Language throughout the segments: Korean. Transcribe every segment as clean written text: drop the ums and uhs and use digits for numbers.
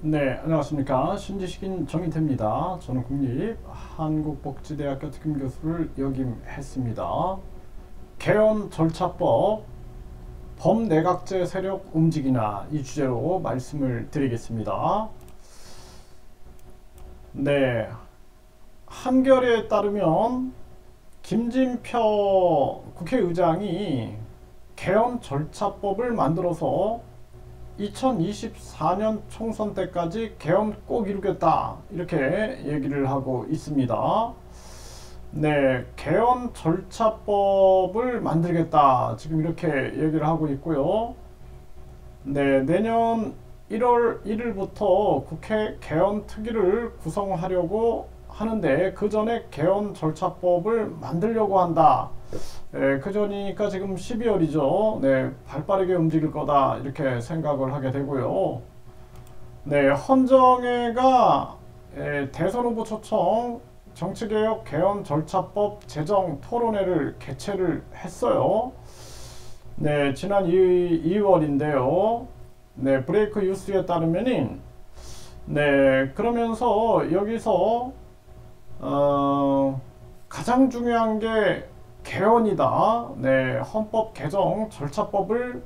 네, 안녕하십니까. 신지식인 정인태입니다. 저는 국립한국복지대학교 특임교수를 역임했습니다. 개헌 절차법, 범내각제 세력 움직이나 이 주제로 말씀을 드리겠습니다. 네, 한겨레에 따르면 김진표 국회의장이 개헌 절차법을 만들어서 2024년 총선 때까지 개헌 꼭 이루겠다 이렇게 얘기를 하고 있습니다. 네, 개헌 절차법을 만들겠다 지금 이렇게 얘기를 하고 있고요. 네, 내년 1월 1일부터 국회 개헌 특위를 구성하려고 하는데 그 전에 개헌 절차법을 만들려고 한다. 네, 그 전이니까 지금 12월이죠. 네, 발빠르게 움직일 거다 이렇게 생각을 하게 되고요. 네, 헌정회가 대선 후보 초청 정치개혁 개헌 절차법 제정 토론회를 개최를 했어요. 네, 지난 2월인데요. 네, 브레이크 뉴스에 따르면은 네, 그러면서 여기서 가장 중요한 게 개헌이다. 네, 헌법 개정 절차법을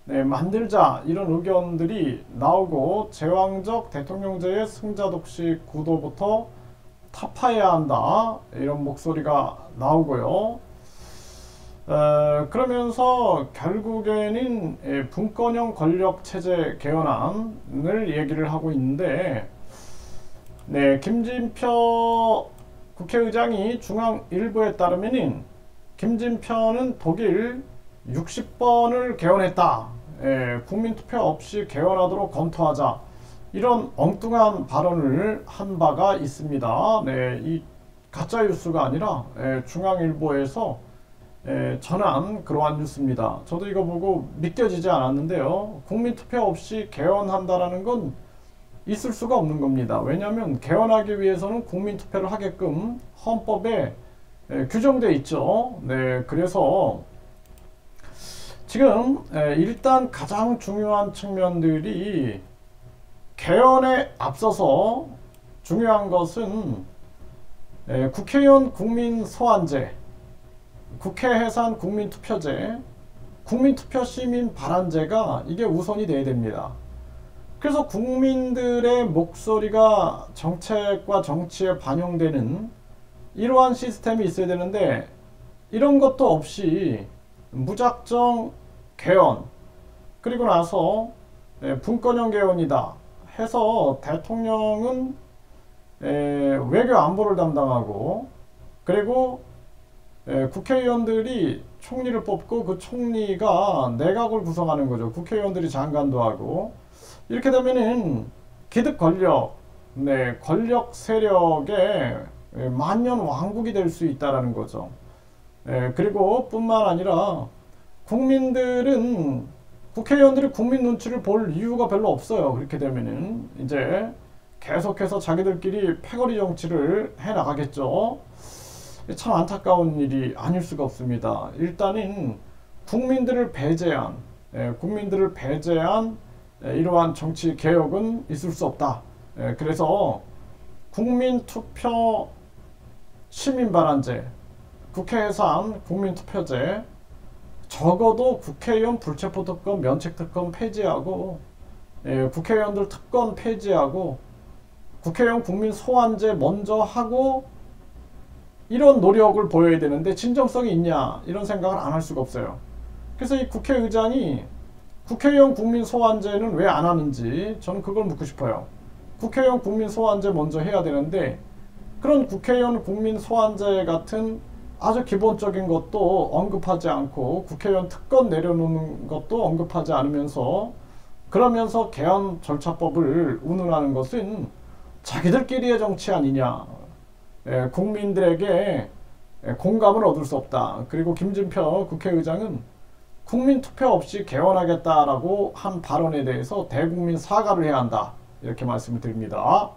만들자 이런 의견들이 나오고 제왕적 대통령제의 승자 독식 구도부터 타파해야 한다 이런 목소리가 나오고요. 그러면서 결국에는 분권형 권력체제 개헌안을 얘기를 하고 있는데 네, 김진표 국회의장이 중앙일보에 따르면은 김진표는 독일 60번을 개헌했다. 국민투표 없이 개헌하도록 검토하자. 이런 엉뚱한 발언을 한 바가 있습니다. 네, 이 가짜뉴스가 아니라 중앙일보에서 전한 그러한 뉴스입니다. 저도 이거 보고 믿겨지지 않았는데요. 국민투표 없이 개헌한다라는 건 있을 수가 없는 겁니다. 왜냐하면 개헌하기 위해서는 국민투표를 하게끔 헌법에 규정되어 있죠. 네, 그래서 지금 일단 가장 중요한 측면들이 개헌에 앞서서 중요한 것은 국회의원 국민소환제, 국회 해산 국민투표제, 국민투표 시민 발안제가 이게 우선이 돼야 됩니다. 그래서 국민들의 목소리가 정책과 정치에 반영되는 이러한 시스템이 있어야 되는데 이런 것도 없이 무작정 개헌 그리고 나서 분권형 개헌이다 해서 대통령은 외교 안보를 담당하고 그리고 국회의원들이 총리를 뽑고 그 총리가 내각을 구성하는 거죠. 국회의원들이 장관도 하고 이렇게 되면은 기득 권력, 권력 세력의 만년 왕국이 될 수 있다라는 거죠. 그리고 뿐만 아니라 국민들은 국회의원들이 국민 눈치를 볼 이유가 별로 없어요. 그렇게 되면은 이제 계속해서 자기들끼리 패거리 정치를 해 나가겠죠. 참 안타까운 일이 아닐 수가 없습니다. 일단은 국민들을 배제한 이러한 정치 개혁은 있을 수 없다. 그래서 국민투표 시민발안제, 국회 해산 국민투표제, 적어도 국회의원 불체포특권 면책특권 폐지하고 국회의원들 특권 폐지하고 국회의원 국민소환제 먼저 하고 이런 노력을 보여야 되는데 진정성이 있냐 이런 생각을 안 할 수가 없어요. 그래서 이 국회의장이 국회의원 국민소환제는 왜 안 하는지 저는 그걸 묻고 싶어요. 국회의원 국민소환제 먼저 해야 되는데 그런 국회의원 국민소환제 같은 아주 기본적인 것도 언급하지 않고 국회의원 특권 내려놓는 것도 언급하지 않으면서 그러면서 개헌 절차법을 운운하는 것은 자기들끼리의 정치 아니냐. 국민들에게 공감을 얻을 수 없다. 그리고 김진표 국회의장은 국민투표 없이 개헌하겠다라고 한 발언에 대해서 대국민 사과를 해야 한다. 이렇게 말씀을 드립니다.